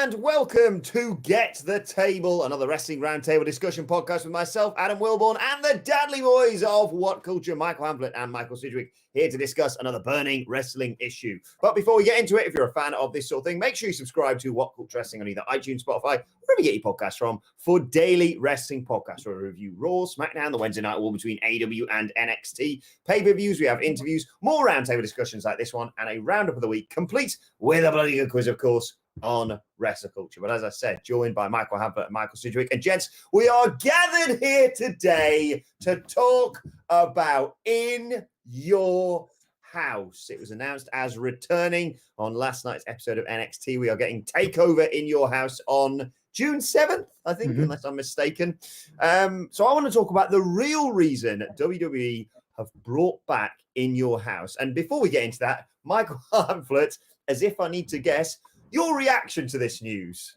and welcome to Get the Table, another wrestling roundtable discussion podcast with myself, Adam Wilborn, and the Dadley Boys of What Culture, Michael Hamflett and Michael Sidgwick, here to discuss another burning wrestling issue. But before we get into it, if you're a fan of this sort of thing, make sure you subscribe to What Culture Wrestling on either iTunes, Spotify, wherever you get your podcasts from, for daily wrestling podcasts where we review Raw, SmackDown, the Wednesday night war between AEW and NXT, pay-per-views, we have interviews, more roundtable discussions like this one, and a roundup of the week, complete with a bloody good quiz, of course, on wrestle culture. But as I said, joined by Michael Hamflett and Michael Sidgwick. And gents, we are gathered here today to talk about In Your House. It was announced as returning on last night's episode of NXT. We are getting TakeOver In Your House on June 7th, I think, unless I'm mistaken. So I want to talk about the real reason WWE have brought back In Your House. And before we get into that, Michael Hamflett, as if I need to guess, your reaction to this news?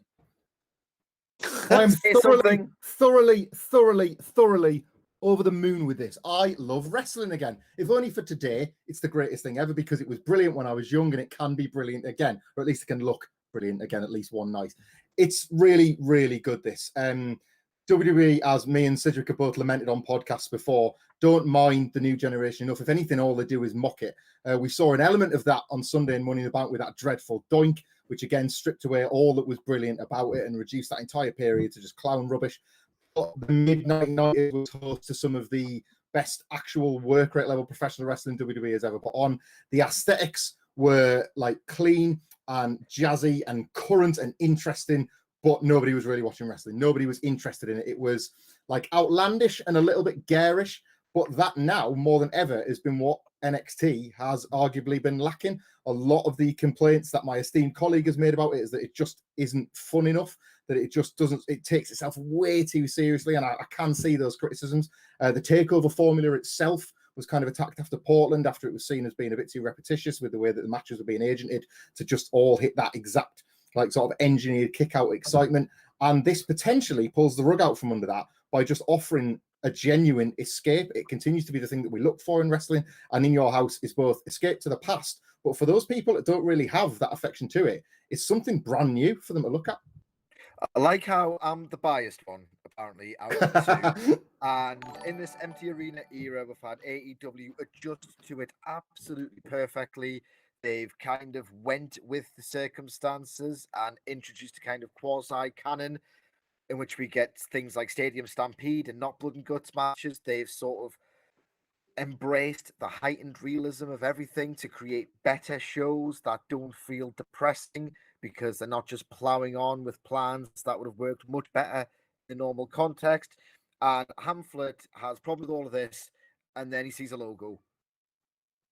I'm thoroughly over the moon with this. I love wrestling again. If only for today, it's the greatest thing ever because it was brilliant when I was young and it can be brilliant again, or at least it can look brilliant again at least one night. It's really, really good, this. WWE, as me and Sidgwick have both lamented on podcasts before, don't mind the new generation enough. If anything, all they do is mock it. We saw an element of that on Sunday in Money in the Bank with that dreadful doink, which again stripped away all that was brilliant about it and reduced that entire period to just clown rubbish. But the mid-1990s was host to some of the best actual work rate level professional wrestling WWE has ever put on. The aesthetics were like clean and jazzy and current and interesting, but nobody was really watching wrestling. Nobody was interested in it. It was like outlandish and a little bit garish, but that now more than ever has been what NXT has arguably been lacking. A lot of the complaints that my esteemed colleague has made about it is that it just isn't fun enough, that it just doesn't, it takes itself way too seriously. And I can see those criticisms. The takeover formula itself was kind of attacked after Portland, after it was seen as being a bit too repetitious with the way that the matches were being agented to just all hit that exact like sort of engineered kick out excitement. And this potentially pulls the rug out from under that by just offering a genuine escape. It continues to be the thing that we look for in wrestling, and In Your House is both escape to the past, but for those people that don't really have that affection to it, it's something brand new for them to look at. I like how I'm the biased one, apparently, out of the two. And in this empty arena era, we've had AEW adjust to it absolutely perfectly. They've kind of went with the circumstances and introduced a kind of quasi-canon in which we get things like Stadium Stampede and not Blood and Guts matches. They've sort of embraced the heightened realism of everything to create better shows that don't feel depressing because they're not just plowing on with plans that would have worked much better in normal context. And Hamflett has problems with all of this, and then he sees a logo.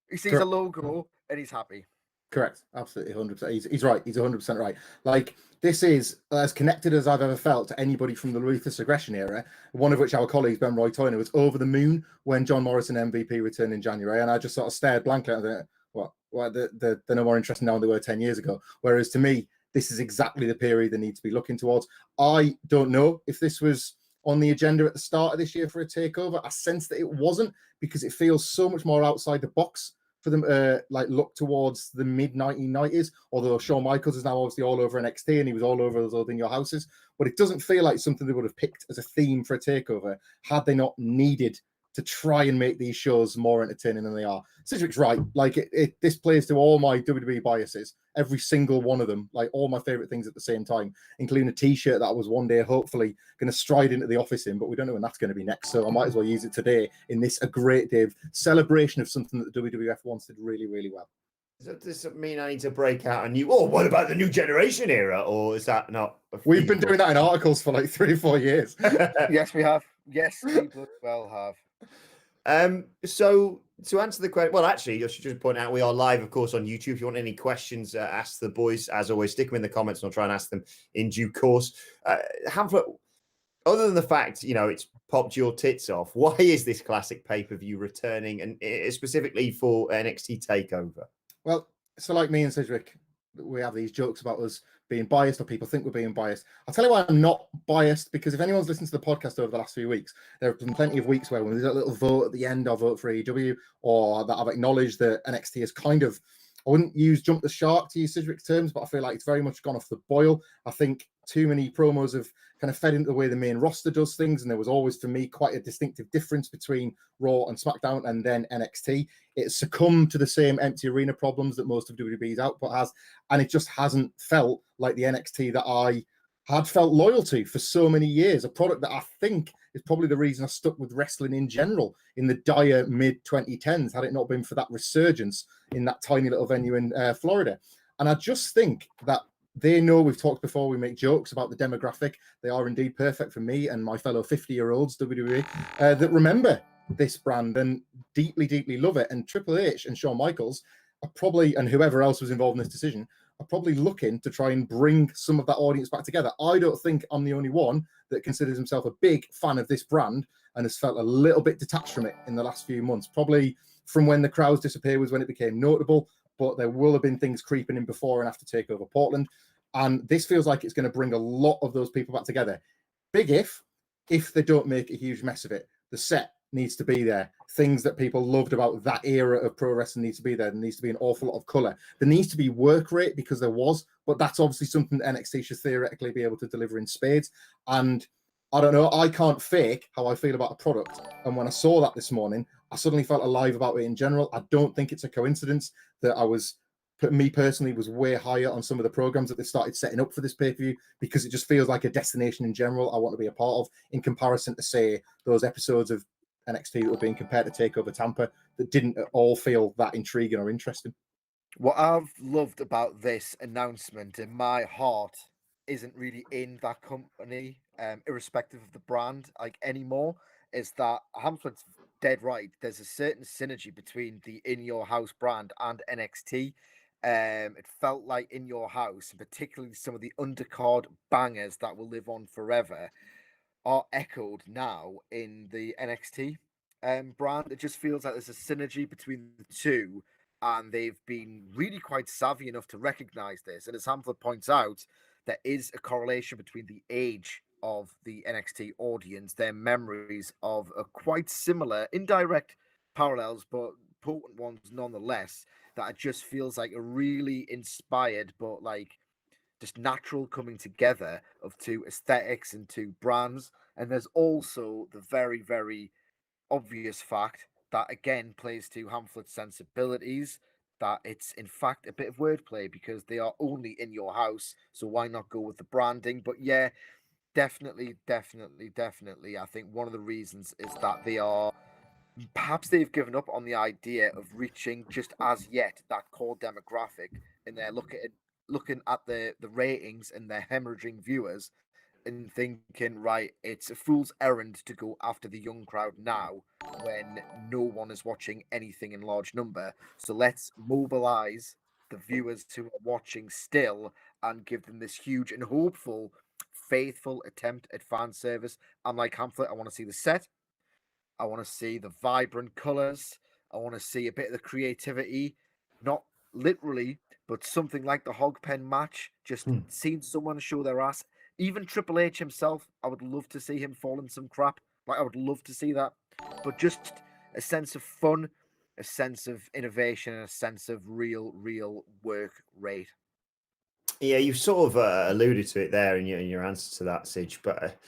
He sees a logo and he's happy. Correct. Absolutely. 100%. He's right. He's 100% right. Like, this is as connected as I've ever felt to anybody from the Ruthless Aggression era, one of which our colleague Ben Roy Toyner was over the moon when John Morrison MVP returned in January. And I just sort of stared blankly at it. What? They're no more interesting now than they were 10 years ago. Whereas to me, this is exactly the period they need to be looking towards. I don't know if this was on the agenda at the start of this year for a takeover. I sense that it wasn't, because it feels so much more outside the box for them like look towards the mid-1990s, although Shawn Michaels is now obviously all over NXT and he was all over those old In Your Houses, but it doesn't feel like something they would have picked as a theme for a takeover had they not needed to try and make these shows more entertaining than they are. Sidgwick's right. Like, this plays to all my WWE biases, every single one of them, like all my favorite things at the same time, including a t-shirt that I was one day hopefully going to stride into the office in, but we don't know when that's going to be next, so I might as well use it today in this a great day of celebration of something that the WWF once did really, really well. Does this mean I need to break out a new, what about the new generation era, or is that not? We've been doing that in articles for like 3 or 4 years. Yes, we have. Yes, we well have. So to answer the question, well, actually, I should just point out we are live, of course, on YouTube. If you want any questions, ask the boys. As always, stick them in the comments and I'll try and ask them in due course. Hamflett, other than the fact, it's popped your tits off, why is this classic pay-per-view returning, and specifically for NXT TakeOver? Well, so like me and Sidgwick, we have these jokes about us being biased, or people think we're being biased. I'll tell you why I'm not biased, because if anyone's listened to the podcast over the last few weeks, there have been plenty of weeks where when there's a little vote at the end, I'll vote for AEW, or that I've acknowledged that NXT is kind of I wouldn't use jump the shark to use Sidgwick's terms, but I feel like it's very much gone off the boil. I think too many promos have kind of fed into the way the main roster does things, and there was always, for me, quite a distinctive difference between Raw and SmackDown and then NXT. It succumbed to the same empty arena problems that most of WWE's output has, and it just hasn't felt like the NXT that I had felt loyal to for so many years, a product that I think is probably the reason I stuck with wrestling in general in the dire mid-2010s, had it not been for that resurgence in that tiny little venue in Florida. And I just think that they know, we've talked before, we make jokes about the demographic. They are indeed perfect for me and my fellow 50-year-olds, WWE, that remember this brand and deeply, deeply love it. And Triple H and Shawn Michaels are probably, and whoever else was involved in this decision, are probably looking to try and bring some of that audience back together. I don't think I'm the only one that considers himself a big fan of this brand and has felt a little bit detached from it in the last few months. Probably from when the crowds disappeared was when it became notable, but there will have been things creeping in before and after TakeOver Portland. And this feels like it's going to bring a lot of those people back together. Big if they don't make a huge mess of it. The set needs to be there. Things that people loved about that era of pro wrestling need to be there. There needs to be an awful lot of color. There needs to be work rate, because there was, but that's obviously something that NXT should theoretically be able to deliver in spades. And I don't know, I can't fake how I feel about a product. And when I saw that this morning, I suddenly felt alive about it in general. I don't think it's a coincidence that me personally was way higher on some of the programs that they started setting up for this pay-per-view, because it just feels like a destination in general I want to be a part of, in comparison to, say, those episodes of NXT that were being compared to TakeOver Tampa that didn't at all feel that intriguing or interesting. What I've loved about this announcement, in my heart, isn't really in that company, irrespective of the brand, like, anymore, is that Hamlet's dead right. There's a certain synergy between the In Your House brand and NXT. It felt like In Your House, and particularly some of the undercard bangers that will live on forever, are echoed now in the NXT brand. It just feels like there's a synergy between the two, and they've been really quite savvy enough to recognize this. And as Hamlet points out, there is a correlation between the age of the NXT audience, their memories of a quite similar, indirect parallels, but potent ones nonetheless, that it just feels like a really inspired, but like just natural coming together of two aesthetics and two brands. And there's also the very, very obvious fact that again plays to Hamlet's sensibilities, that it's in fact a bit of wordplay, because they are only in your house. So why not go with the branding? But yeah, definitely. I think one of the reasons is that perhaps they've given up on the idea of reaching just as yet that core demographic, and they're looking at the ratings and their hemorrhaging viewers and thinking, right, it's a fool's errand to go after the young crowd now when no one is watching anything in large number. So let's mobilize the viewers who are watching still and give them this huge and hopeful, faithful attempt at fan service. I'm like Hamlet, I want to see the set. I want to see the vibrant colors. I want to see a bit of the creativity, not literally, but something like the hog pen match. Just seeing someone show their ass. Even Triple H himself, I would love to see him fall in some crap. Like, I would love to see that. But just a sense of fun, a sense of innovation, and a sense of real work rate. Yeah, you've sort of alluded to it there in your answer to that, Sidge, but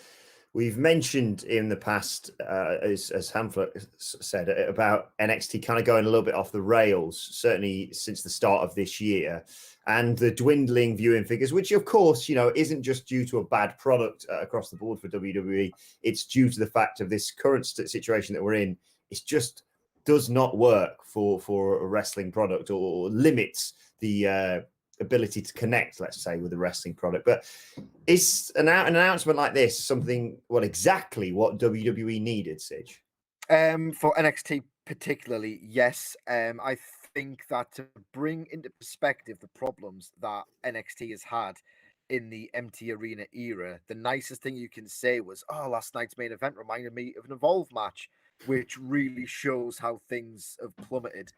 we've mentioned in the past, as Hamlet said, about NXT kind of going a little bit off the rails, certainly since the start of this year, and the dwindling viewing figures, which of course, isn't just due to a bad product across the board for WWE. It's due to the fact of this current situation that we're in. It just does not work for a wrestling product, or limits the ability to connect, let's say, with a wrestling product. But is an announcement like this exactly what WWE needed, Sidge? For NXT particularly, yes. I think that to bring into perspective the problems that NXT has had in the empty arena era, the nicest thing you can say was, "Oh, last night's main event reminded me of an Evolve match," which really shows how things have plummeted.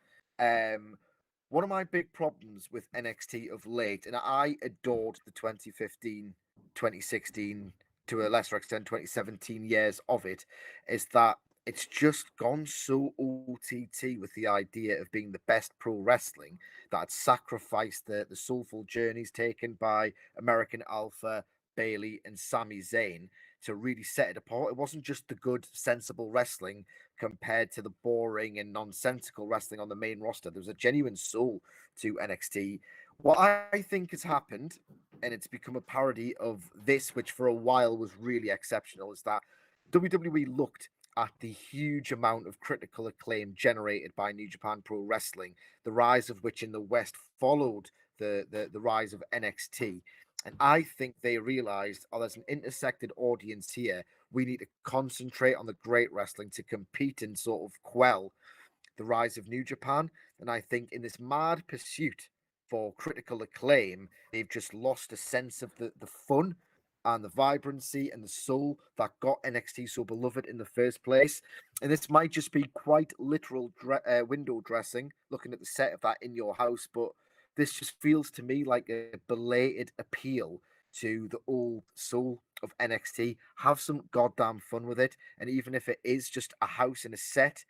One of my big problems with NXT of late, and I adored the 2015, 2016, to a lesser extent 2017 years of it, is that it's just gone so OTT with the idea of being the best pro wrestling that it sacrificed the soulful journeys taken by American Alpha, Bailey, and Sami Zayn to really set it apart. It wasn't just the good, sensible wrestling compared to the boring and nonsensical wrestling on the main roster. There was a genuine soul to NXT. What I think has happened, and it's become a parody of this, which for a while was really exceptional, is that WWE looked at the huge amount of critical acclaim generated by New Japan Pro Wrestling, the rise of which in the West followed the rise of NXT. And I think they realized, oh, there's an intersected audience here. We need to concentrate on the great wrestling to compete and sort of quell the rise of New Japan. And I think in this mad pursuit for critical acclaim, they've just lost a sense of the fun and the vibrancy and the soul that got NXT so beloved in the first place. And this might just be quite literal window dressing, looking at the set of that in your house, but this just feels to me like a belated appeal to the old soul of NXT. Have some goddamn fun with it. And even if it is just a house and a set,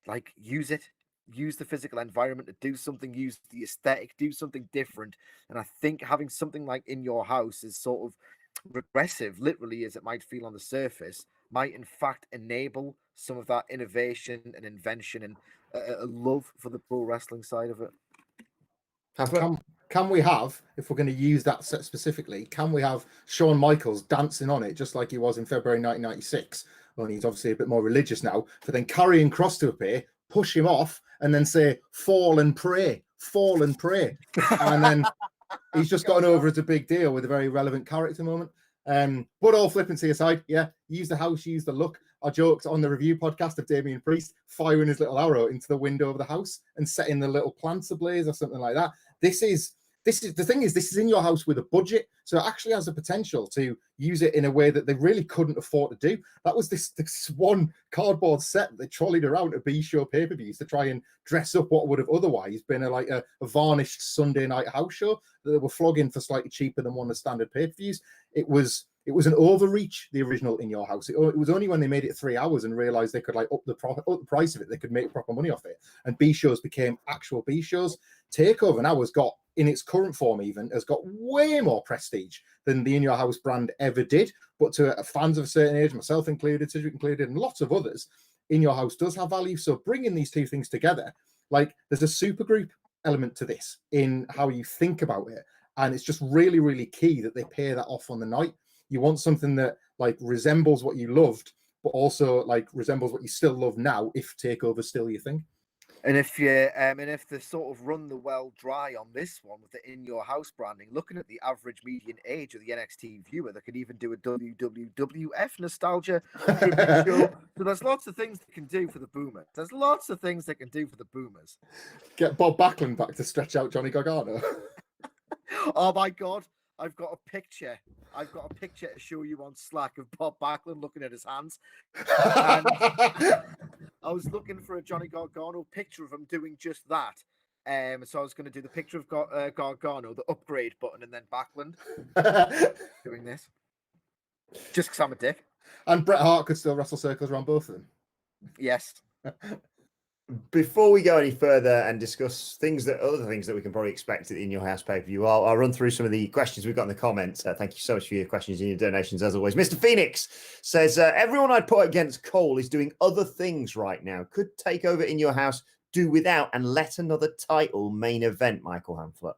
like use it. Use the physical environment to do something, use the aesthetic, do something different. And I think having something like in your house is sort of regressive, literally, as it might feel on the surface, might in fact enable some of that innovation and invention and a love for the pro wrestling side of it. Can we have, if we're going to use that set specifically, can we have Shawn Michaels dancing on it just like he was in February 1996? Only he's obviously a bit more religious now. But then Karrion Kross to appear, push him off, and then say, fall and pray. And then he's just gotten over as a big deal with a very relevant character moment. But all flippancy aside, yeah, use the house, use the look. I joked on the review podcast of Damian Priest firing his little arrow into the window of the house and setting the little plants ablaze or something like that. This is the thing is, this is in your house with a budget, so it actually has the potential to use it in a way that they really couldn't afford to do. That was this one cardboard set that they trolleyed around to B-show pay-per-views to try and dress up what would have otherwise been a varnished Sunday night house show that they were flogging for slightly cheaper than one of the standard pay-per-views. It was an overreach, the original In Your House. It was only when they made it 3 hours and realized they could up the price of it, they could make proper money off it. And B shows became actual B shows. Takeover now has got, in its current form even, has got way more prestige than the In Your House brand ever did. But to fans of a certain age, myself included, Cedric included, and lots of others, In Your House does have value. So bringing these two things together, like there's a supergroup element to this in how you think about it. And it's just really, really key that they pay that off on the night. You want something that like resembles what you loved, but also like resembles what you still love now, if Takeover's still your thing. And if they sort of run the well dry on this one with the In Your House branding, looking at the average median age of the NXT viewer, they could even do a WWF nostalgia tribute show. So there's lots of things they can do for the boomers. Get Bob Backlund back to stretch out Johnny Gargano. Oh my God. I've got a picture to show you on Slack of Bob Backlund looking at his hands. And I was looking for a Johnny Gargano picture of him doing just that. So I was going to do the picture of Gargano, the upgrade button, and then Backlund doing this. Just because I'm a dick. And Bret Hart could still wrestle circles around both of them. Yes. Before we go any further and discuss other things that we can probably expect at the In Your House pay-per-view, I'll run through some of the questions we've got in the comments. Thank you so much for your questions and your donations, as always. Mr. Phoenix says, everyone I'd put against Cole is doing other things right now. Could Takeover In Your House do without and let another title main event, Michael Hamflett?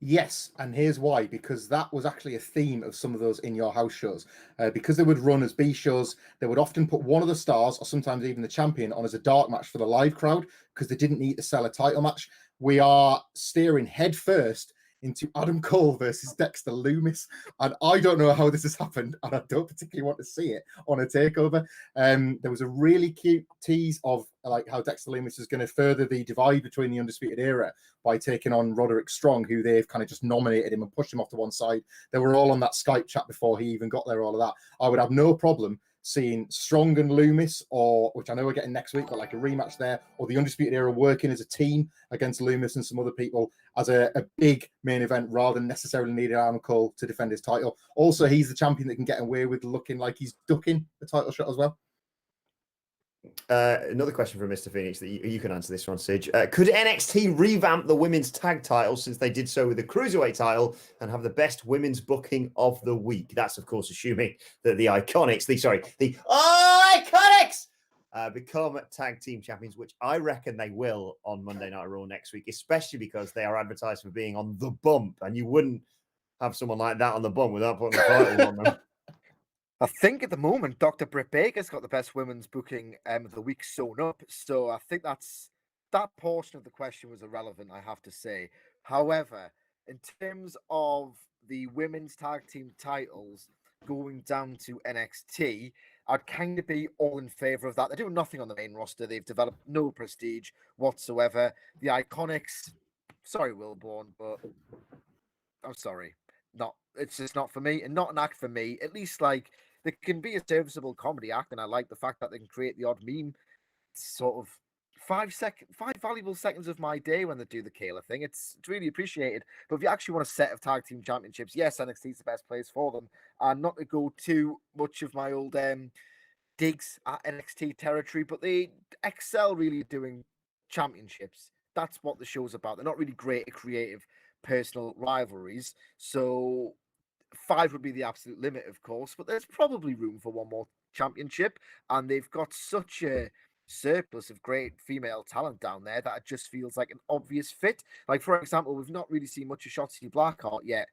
Yes, and here's why. Because that was actually a theme of some of those In Your House shows. Because they would run as B shows, they would often put one of the stars, or sometimes even the champion, on as a dark match for the live crowd, because they didn't need to sell a title match. We are steering head first into Adam Cole versus Dexter Lumis. And I don't know how this has happened, and I don't particularly want to see it on a takeover. There was a really cute tease of like how Dexter Lumis is going to further the divide between the Undisputed Era by taking on Roderick Strong, who they've kind of just nominated him and pushed him off to one side. They were all on that Skype chat before he even got there, all of that. I would have no problem seeing Strong and Lumis, or which I know we're getting next week, but like a rematch there, or the Undisputed Era working as a team against Lumis and some other people as a big main event rather than necessarily needing Adam Cole to defend his title. Also, he's the champion that can get away with looking like he's ducking the title shot as well. Another question from Mr. Phoenix that you can answer this one, Sige. Could NXT revamp the women's tag title since they did so with the cruiserweight title and have the best women's booking of the week? That's, of course, assuming that the Iconics, the Iconics become tag team champions, which I reckon they will on Monday Night Raw next week, especially because they are advertised for being on the bump, and you wouldn't have someone like that on the bump without putting the title on them. I think at the moment, Dr. Britt Baker's got the best women's booking of the week sewn up. So I think that portion of the question was irrelevant, I have to say. However, in terms of the women's tag team titles going down to NXT, I'd kind of be all in favor of that. They're doing nothing on the main roster. They've developed no prestige whatsoever. The Iconics, sorry, Wilborn, but I'm sorry. It's just not for me, and not an act for me. At least, like, they can be a serviceable comedy act, and I like the fact that they can create the odd meme. Sort of 5 valuable seconds of my day when they do the Kayla thing. It's really appreciated. But if you actually want a set of tag team championships, yes, NXT is the best place for them. And not to go too much of my old digs at NXT territory, but they excel really doing championships. That's what the show's about. They're not really great at creative personal rivalries. So 5 would be the absolute limit, of course, but there's probably room for one more championship. And they've got such a surplus of great female talent down there that it just feels like an obvious fit. Like, for example, we've not really seen much of Shotzi Blackheart yet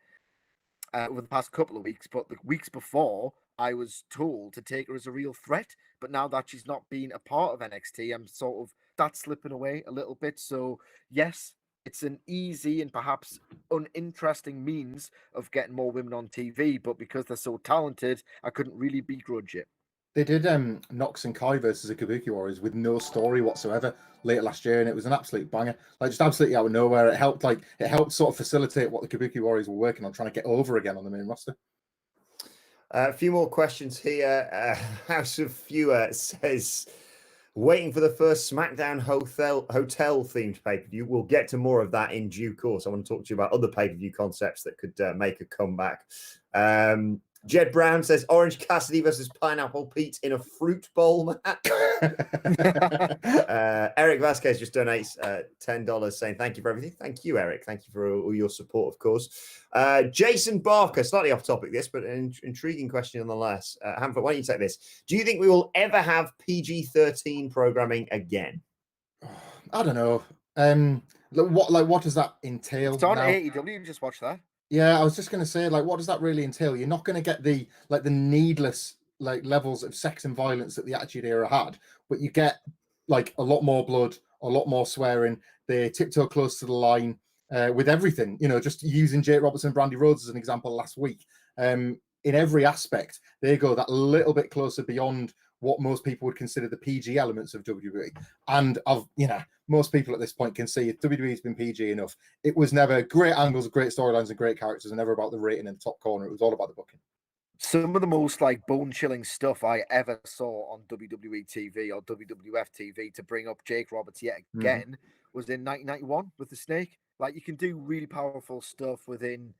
over the past couple of weeks, but the weeks before, I was told to take her as a real threat. But now that she's not been a part of NXT, I'm sort of, that's slipping away a little bit. So, yes, it's an easy and perhaps uninteresting means of getting more women on TV, but because they're so talented, I couldn't really begrudge it. They did Nox and Kai versus the Kabuki Warriors with no story whatsoever later last year, and it was an absolute banger. Like, just absolutely out of nowhere. It helped sort of facilitate what the Kabuki Warriors were working on, trying to get over again on the main roster. A few more questions here. House of Viewer says, waiting for the first SmackDown hotel themed pay-per-view. We'll get to more of that in due course. I want to talk to you about other pay-per-view concepts that could make a comeback. Jed Brown says, Orange Cassidy versus Pineapple Pete in a fruit bowl match. Eric Vasquez just donates $10 saying, thank you for everything. Thank you, Eric. Thank you for all your support, of course. Jason Barker, slightly off topic this, but an intriguing question nonetheless. Hamflet, why don't you take this? Do you think we will ever have PG-13 programming again? I don't know. What does that entail? It's on AEW, just watch that. Yeah, I was just going to say, like, what does that really entail? You're not going to get the needless levels of sex and violence that the Attitude Era had, but you get like a lot more blood, a lot more swearing. They tiptoe close to the line with everything. You know, just using Jake Robertson and Brandy Rhodes as an example last week. In every aspect, they go that little bit closer beyond what most people would consider the PG elements of WWE. And most people at this point can see WWE's been PG enough. It was never great angles, great storylines, and great characters, and never about the rating in the top corner. It was all about the booking. Some of the most like bone-chilling stuff I ever saw on WWE TV or WWF TV, to bring up Jake Roberts yet again, was in 1991 with the Snake. Like, you can do really powerful stuff within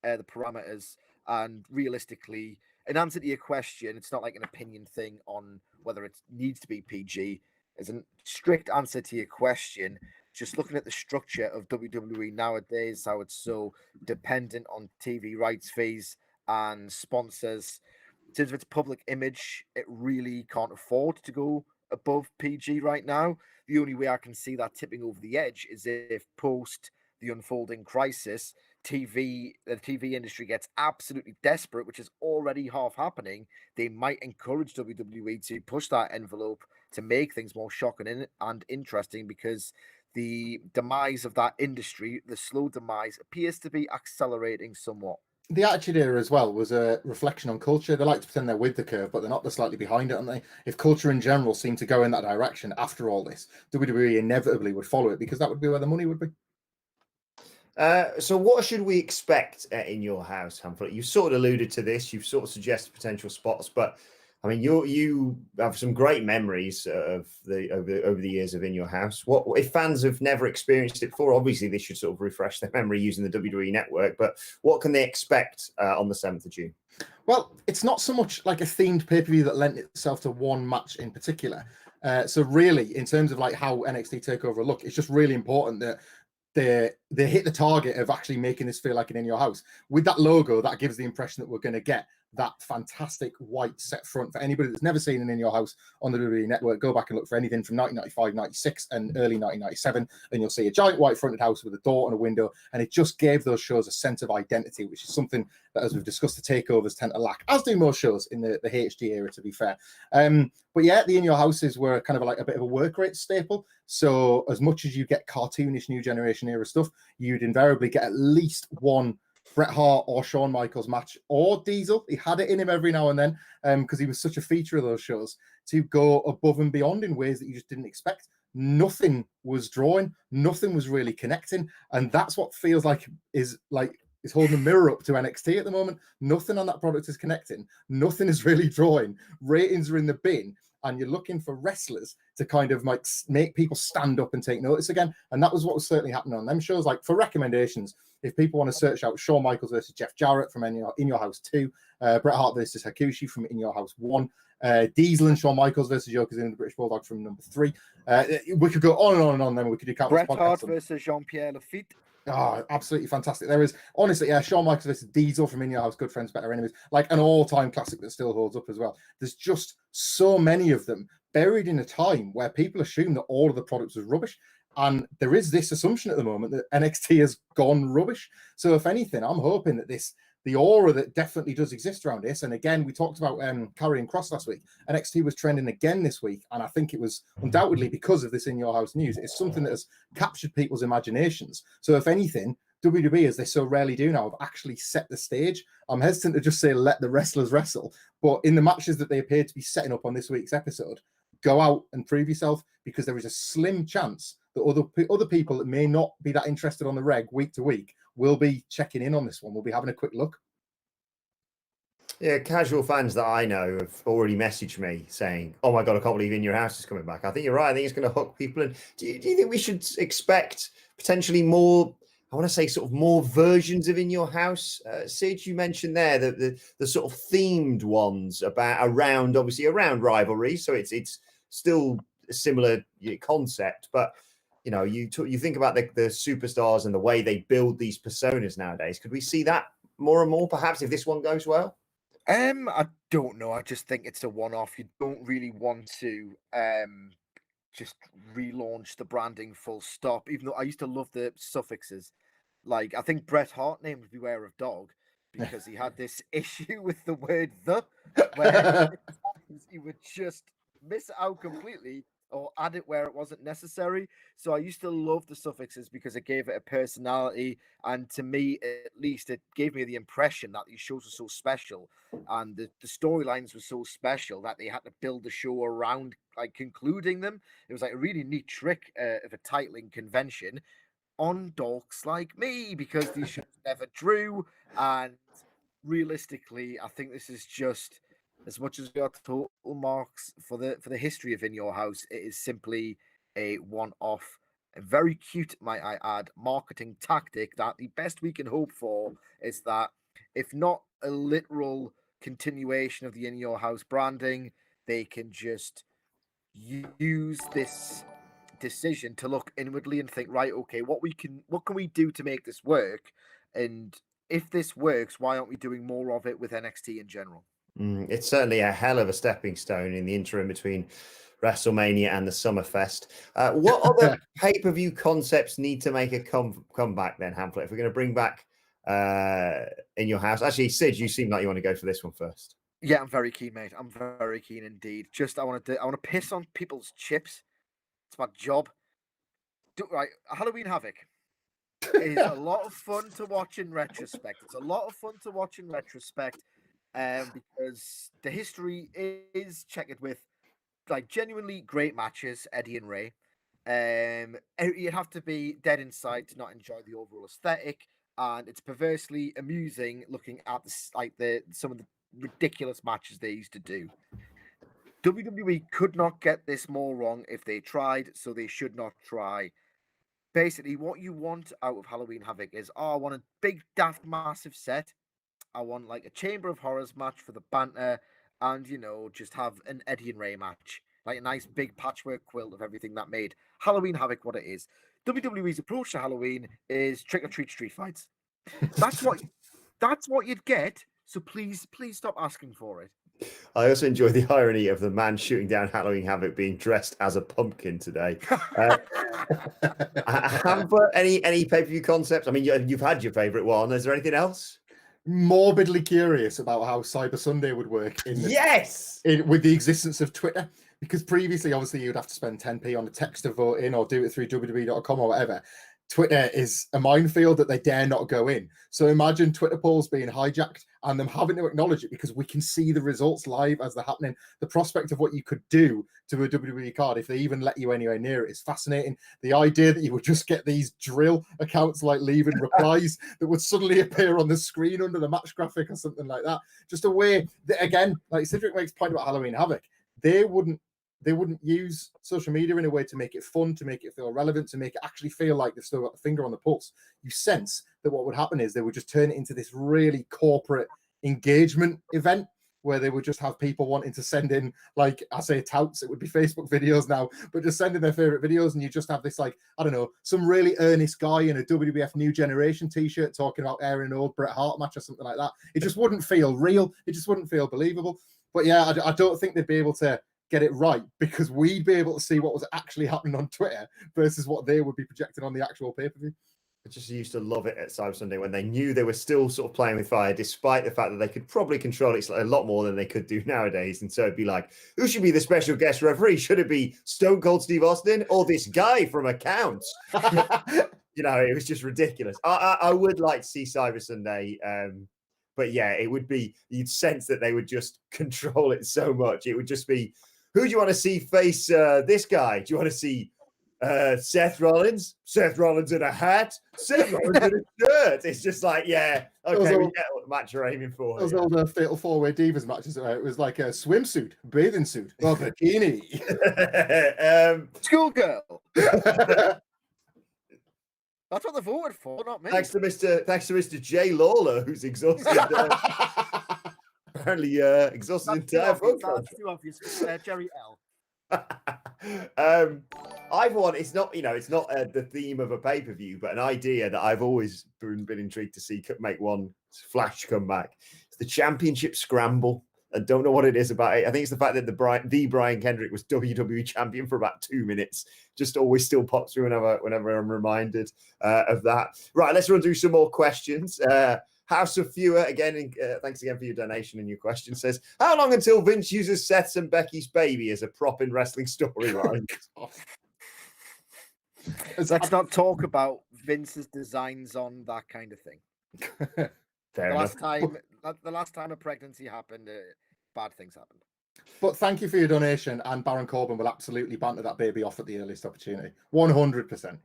the parameters, and realistically, in answer to your question, it's not like an opinion thing on whether it needs to be PG. As a strict answer to your question, just looking at the structure of WWE nowadays, how it's so dependent on TV rights fees and sponsors, in terms of its public image, it really can't afford to go above PG right now. The only way I can see that tipping over the edge is if post the unfolding crisis, the TV industry gets absolutely desperate, which is already half happening. They might encourage WWE to push that envelope to make things more shocking and interesting, because the demise of that industry, the slow demise, appears to be accelerating somewhat. The Attitude Era as well was a reflection on culture. They like to pretend they're with the curve, but they're not. They're slightly behind it, aren't they? If culture in general seemed to go in that direction after all this, WWE inevitably would follow it, because that would be where the money would be. So what should we expect in your house, Hamflet? You sort of alluded to this. You've sort of suggested potential spots, but I mean, you have some great memories of over the years of In Your House. What if fans have never experienced it before? Obviously, they should sort of refresh their memory using the WWE Network. But what can they expect on the 7th of June? Well, it's not so much like a themed pay-per-view that lent itself to one match in particular. So really, in terms of like how NXT TakeOver look, it's just really important that they hit the target of actually making this feel like an in your house. With that logo, that gives the impression that we're going to get that fantastic white set front. For anybody that's never seen an in your house on the WWE network, go back and look for anything from 1995, 96 and early 1997, and you'll see a giant white fronted house with a door and a window, and it just gave those shows a sense of identity, which is something that, as we've discussed, the takeovers tend to lack, as do most shows in the HD era, to be fair. But yeah, the in your houses were kind of like a bit of a work rate staple. So as much as you get cartoonish new generation era stuff, you'd invariably get at least one Bret Hart or Shawn Michaels match, or Diesel. He had it in him every now and then because he was such a feature of those shows, to go above and beyond in ways that you just didn't expect. Nothing was drawing, nothing was really connecting, and that's what feels like is holding a mirror up to NXT at the moment. Nothing on that product is connecting, nothing is really drawing. Ratings are in the bin, and you're looking for wrestlers to kind of like make people stand up and take notice again. And that was what was certainly happening on them shows. Like, for recommendations, if people want to search out Shawn Michaels versus Jeff Jarrett from In Your House 2, Bret Hart versus Hakushi from In Your House 1, Diesel and Shawn Michaels versus Yokozuna and the British Bulldog from number 3. We could go on and on and on. Then we could do countless Bret Hart podcasts versus Jean-Pierre Lafitte. Oh, absolutely fantastic. There is, honestly, Shawn Michaels versus Diesel from In Your House, Good Friends, Better Enemies, like an all-time classic that still holds up as well. There's just so many of them buried in a time where people assume that all of the products was rubbish. And there is this assumption at the moment that NXT has gone rubbish. So if anything, I'm hoping that the aura that definitely does exist around this, and again, we talked about Karrion Kross last week. NXT was trending again this week, and I think it was undoubtedly because of this In Your House news. It's something that has captured people's imaginations. So if anything, WWE, as they so rarely do now, have actually set the stage. I'm hesitant to just say let the wrestlers wrestle, but in the matches that they appear to be setting up on this week's episode, go out and prove yourself, because there is a slim chance that other people that may not be that interested on the reg week to week will be checking in on this one. We'll be having a quick look. Yeah, casual fans that I know have already messaged me saying, "Oh my God, I can't believe In Your House is coming back." I think you're right. I think it's going to hook people in. Do you think we should expect potentially more, I want to say sort of more versions of In Your House? Sid, you mentioned there the sort of themed ones around rivalry. So it's still a similar concept, but you think about the superstars and the way they build these personas nowadays. Could we see that more and more, perhaps, if this one goes well? I don't know. I just think it's a one-off. You don't really want to just relaunch the branding full stop. Even though I used to love the suffixes. Like, I think Bret Hart named Beware of Dog because he had this issue with the word "the," where he would just miss it out completely or add it where it wasn't necessary. So I used to love the suffixes because it gave it a personality, and to me, at least, it gave me the impression that these shows were so special and the storylines were so special that they had to build the show around like concluding them. It was like a really neat trick of a titling convention on dorks like me, because these shows never drew. And realistically, I think this is just, as much as we got total marks for the history of In Your House, it is simply a one-off, a very cute, might I add, marketing tactic that the best we can hope for is that, if not a literal continuation of the In Your House branding, they can just use this decision to look inwardly and think, right, okay, what can we do to make this work? And if this works, why aren't we doing more of it with NXT in general? It's certainly a hell of a stepping stone in the interim between WrestleMania and the Summerfest. What other pay-per-view concepts need to make a comeback then, Hamlet? If we're going to bring back In Your House, actually, Sid, you seem like you want to go for this one first. Yeah, I'm very keen, mate. I'm very keen indeed. Just I want to piss on people's chips. It's my job. Right, Halloween Havoc is a lot of fun to watch in retrospect. It's a lot of fun to watch in retrospect, because the history is checkered with like genuinely great matches, Eddie and Ray. You'd have to be dead inside to not enjoy the overall aesthetic, and it's perversely amusing looking at some of the ridiculous matches they used to do. WWE could not get this more wrong if they tried, so they should not try. Basically, what you want out of Halloween Havoc is, I want a big, daft, massive set. I want like a Chamber of Horrors match for the banter, and just have an Eddie and Ray match. like a nice big patchwork quilt of everything that made Halloween Havoc what it is. WWE's approach to Halloween is trick or treat street fights. That's what you'd get. So please stop asking for it. I also enjoy the irony of the man shooting down Halloween Havoc being dressed as a pumpkin today. Hamper, any pay-per-view concepts? I mean, you've had your favorite one. Is there anything else? Morbidly curious about how Cyber Sunday would work with the existence of Twitter, because previously, obviously, you'd have to spend 10p on a text to vote in or do it through WWE.com or whatever. Twitter is a minefield that they dare not go in. So imagine Twitter polls being hijacked and them having to acknowledge it because we can see the results live as they're happening. The prospect of what you could do to a WWE card if they even let you anywhere near it is fascinating. The idea that you would just get these drill accounts like leaving replies that would suddenly appear on the screen under the match graphic or something like that. Just a way that, again, like Cedric makes a point about Halloween Havoc, they wouldn't use social media in a way to make it fun, to make it feel relevant, to make it actually feel like they've still got the finger on the pulse. You sense that what would happen is they would just turn it into this really corporate engagement event where they would just have people wanting to send in, like I say, touts. It would be Facebook videos now, but just send in their favorite videos, and you just have this, like, I don't know, some really earnest guy in a WWF New Generation t-shirt talking about airing an old Bret Hart match or something like that. It just wouldn't feel real. It just wouldn't feel believable. But yeah, I don't think they'd be able to get it right because we'd be able to see what was actually happening on Twitter versus what they would be projecting on the actual pay-per-view. I just used to love it at Cyber Sunday when they knew they were still sort of playing with fire, despite the fact that they could probably control it a lot more than they could do nowadays. And so it'd be like, who should be the special guest referee? Should it be Stone Cold Steve Austin or this guy from Accounts? You know, it was just ridiculous. I would like to see Cyber Sunday. But yeah, it would be, you'd sense that they would just control it so much. It would just be, who do you want to see face this guy? Do you want to see Seth Rollins? Seth Rollins in a hat? Seth Rollins in a shirt? It's just like, yeah, okay, we get what match you're aiming for. Those old Fatal 4-Way Divas matches where it was like a swimsuit, bathing suit, or bikini. Schoolgirl. That's what they voted for, not me. Thanks to Mr. Jay Lawler, who's exhausted. Apparently, exhausted entire vote. That's too obvious. Jerry L. I've won. It's not, it's not the theme of a pay-per-view, but an idea that I've always been intrigued to see make one flash come back. It's the championship scramble. I don't know what it is about it. I think it's the fact that the Brian Kendrick was WWE champion for about 2 minutes. Just always still pops through whenever I'm reminded of that. Right, let's run through some more questions. House of Fewer, again, thanks again for your donation and your question, says, how long until Vince uses Seth's and Becky's baby as a prop in wrestling storyline? Let's not talk about Vince's designs on that kind of thing. Fair enough. The last time a pregnancy happened, bad things happened. But thank you for your donation, and Baron Corbin will absolutely banter that baby off at the earliest opportunity. 100%.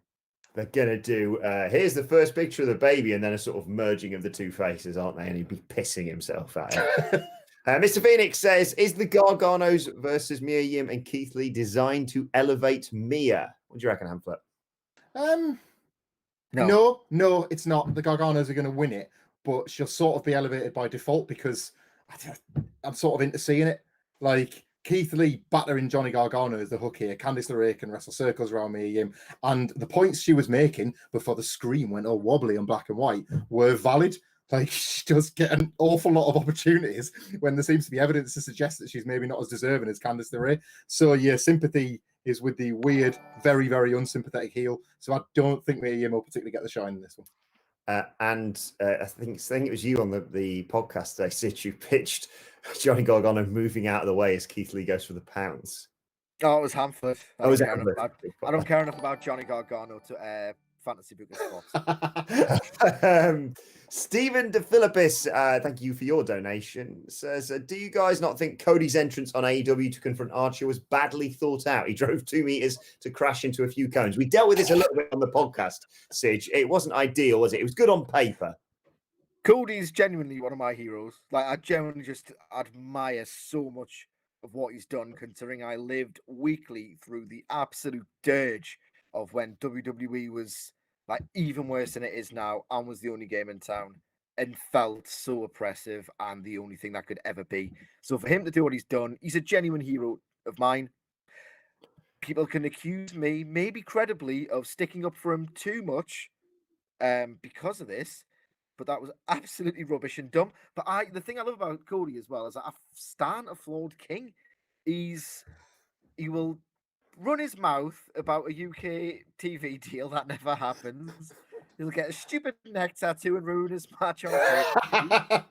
They're going to do, here's the first picture of the baby, and then a sort of merging of the two faces, aren't they? And he'd be pissing himself at it. Mr. Phoenix says, is the Garganos versus Mia Yim and Keithley designed to elevate Mia? What do you reckon, Hamflet? No, it's not. The Garganos are going to win it, but she'll sort of be elevated by default because I'm sort of into seeing it. Like, Keithley battering Johnny Gargano is the hook here. Candice LeRae can wrestle circles around Mia Yim. And the points she was making before the screen went all wobbly and black and white were valid. Like, she does get an awful lot of opportunities when there seems to be evidence to suggest that she's maybe not as deserving as Candice LeRae. So, yeah, sympathy is with the weird, very, very unsympathetic heel. So I don't think Mia Yim will particularly get the shine in this one. I think it was you on the podcast today, Sid, you pitched Johnny Gargano moving out of the way as Keithley goes for the pounds. Oh, it was Hamflet. I don't care enough about Johnny Gargano to fantasy booking spots. Stephen DeFilippis, thank you for your donation, says, do you guys not think Cody's entrance on AEW to confront Archer was badly thought out? He drove 2 meters to crash into a few cones. We dealt with this a little bit on the podcast, Sid. It wasn't ideal, was it? It was good on paper. Cody's genuinely one of my heroes. Like, I genuinely just admire so much of what he's done, considering I lived weekly through the absolute dirge of when WWE was like even worse than it is now and was the only game in town and felt so oppressive and the only thing that could ever be. So for him to do what he's done, he's a genuine hero of mine. people can accuse me, maybe credibly, of sticking up for him too much because of this. But that was absolutely rubbish and dumb. But the thing I love about Cody as well is that I stand a flawed king. He will run his mouth about a UK TV deal that never happens. He'll get a stupid neck tattoo and ruin his match on pay-per-view.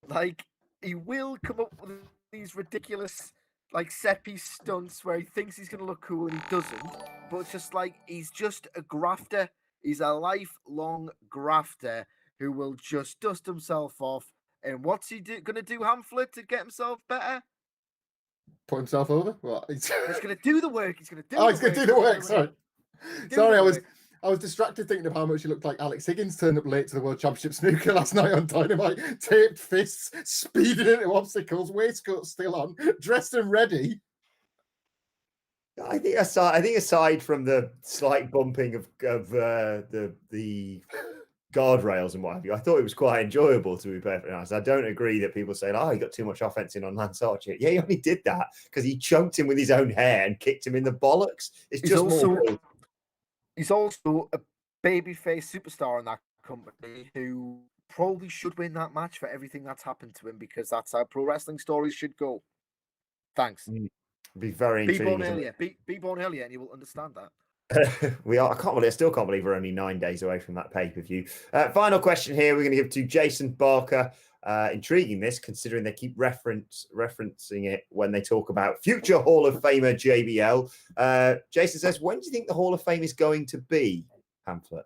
Like, he will come up with these ridiculous, like, set piece stunts where he thinks he's going to look cool and he doesn't. But it's just like, he's just a grafter. He's a lifelong grafter who will just dust himself off. And what's he going to do, Hamflet, to get himself better? Put himself over? What? He's going to do the work. He's going to do Oh, he's going to do the work. Sorry. I was distracted thinking of how much he looked like Alex Higgins turned up late to the World Championship snooker last night on Dynamite. Taped fists, speeding into obstacles, waistcoat still on, dressed and ready. I think aside from the slight bumping of the guardrails and what have you, I thought it was quite enjoyable, to be perfectly honest. I don't agree that people say, "Oh, he got too much offense in on Lance Archer." Yeah, he only did that because he choked him with his own hair and kicked him in the bollocks. He's also a babyface superstar in that company who probably should win that match for everything that's happened to him, because that's how pro wrestling stories should go. Thanks. Be very intriguing. Be born earlier, and you will understand that. I still can't believe we're only 9 days away from that pay-per-view. Final question here. We're going to give to Jason Barker. Intriguing this, considering they keep referencing it when they talk about future Hall of Famer JBL. Jason says, when do you think the Hall of Fame is going to be, Pamphlet?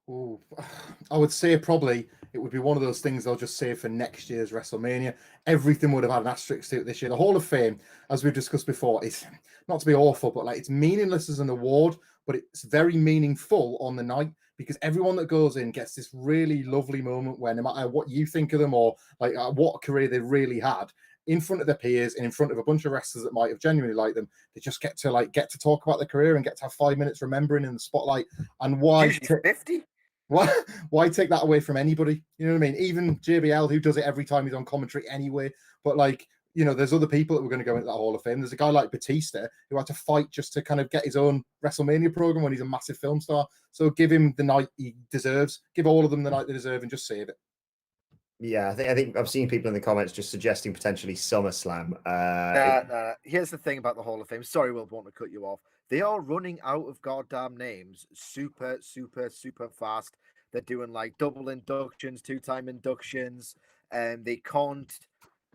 Ooh, I would say probably it would be one of those things they'll just save for next year's WrestleMania. Everything would have had an asterisk to it this year. The Hall of Fame, as we've discussed before, is not to be awful, but like, it's meaningless as an award, but it's very meaningful on the night, because everyone that goes in gets this really lovely moment where, no matter what you think of them or like what career they really had, in front of their peers and in front of a bunch of wrestlers that might have genuinely liked them, they just get to talk about their career and get to have 5 minutes remembering in the spotlight. And why 50? Why take that away from anybody? You know what I mean? Even JBL, who does it every time he's on commentary anyway. But like, you know, there's other people that were going to go into that Hall of Fame. There's a guy like Batista who had to fight just to kind of get his own WrestleMania program when he's a massive film star. So give him the night he deserves. Give all of them the night they deserve and just save it. Yeah, I think I've seen people in the comments just suggesting potentially SummerSlam. Here's the thing about the Hall of Fame. Sorry, Will, want to cut you off. They are running out of goddamn names super fast. They're doing like double inductions, 2-time inductions, and they can't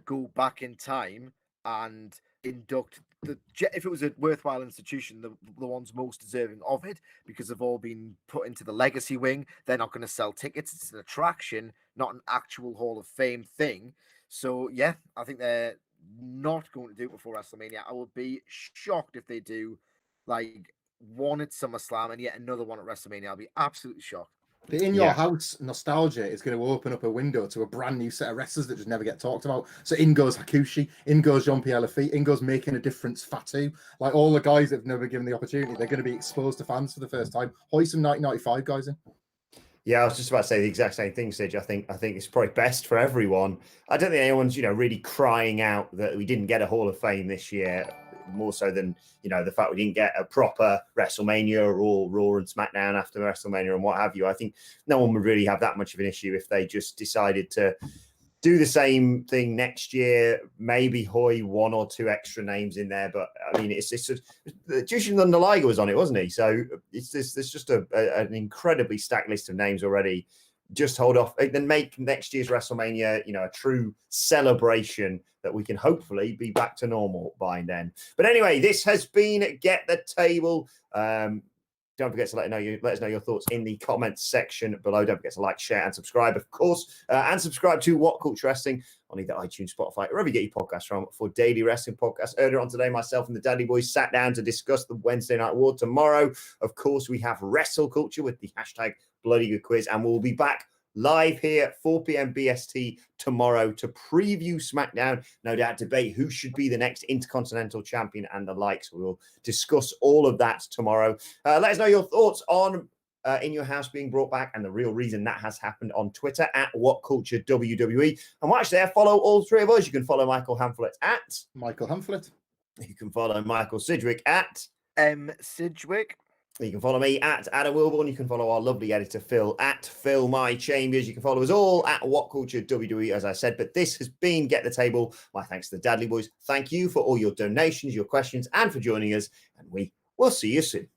go back in time and induct if it was a worthwhile institution, the ones most deserving of it, because they've all been put into the legacy wing. They're not going to sell tickets. It's an attraction, not an actual Hall of Fame thing. So yeah, I think they're not going to do it before WrestleMania. I would be shocked if they do like one at SummerSlam and yet another one at WrestleMania. I'll be absolutely shocked. The in your house nostalgia is going to open up a window to a brand new set of wrestlers that just never get talked about. So in goes Hakushi, in goes Jean-Pierre Lafitte, in goes Making a Difference Fatu. Like all the guys that have never given the opportunity, they're going to be exposed to fans for the first time. Hoist some 1995 guys in. Yeah, I was just about to say the exact same thing, Sidge. I think it's probably best for everyone. I don't think anyone's, really crying out that we didn't get a Hall of Fame this year, more so than, the fact we didn't get a proper WrestleMania or Raw and SmackDown after WrestleMania and what have you. I think no one would really have that much of an issue if they just decided to do the same thing next year, maybe Hoy 1 or 2 extra names in there. But I mean, it's just Jushin Thunder Liger was on it, wasn't he? So there's just an incredibly stacked list of names already. Just hold off and then make next year's WrestleMania, a true celebration that we can hopefully be back to normal by then. But anyway, this has been Get the Table. Don't forget to let us know your thoughts in the comments section below. Don't forget to like, share, and subscribe, of course. And subscribe to What Culture Wrestling on either iTunes, Spotify, wherever you get your podcasts from for daily wrestling podcasts. Earlier on today, myself and the Dadley Boys sat down to discuss the Wednesday Night War. Tomorrow, of course, we have Wrestle Culture with the hashtag Bloody Good Quiz, and we'll be back live here at 4 p.m. BST tomorrow to preview SmackDown. No doubt debate who should be the next Intercontinental Champion and the likes. We'll discuss all of that tomorrow. Let us know your thoughts on In Your House being brought back and the real reason that has happened on Twitter at WhatCultureWWE. And watch there, follow all 3 of us. You can follow Michael Hamflet at Michael Hamflet. You can follow Michael Sidgwick at M. Sidgwick. You can follow me at Adam Wilborn. You can follow our lovely editor Phil at Phil My Chambers. You can follow us all at What Culture WWE, as I said. But this has been Get the Table. My thanks to the Dadley Boys. Thank you for all your donations, your questions, and for joining us. And we will see you soon.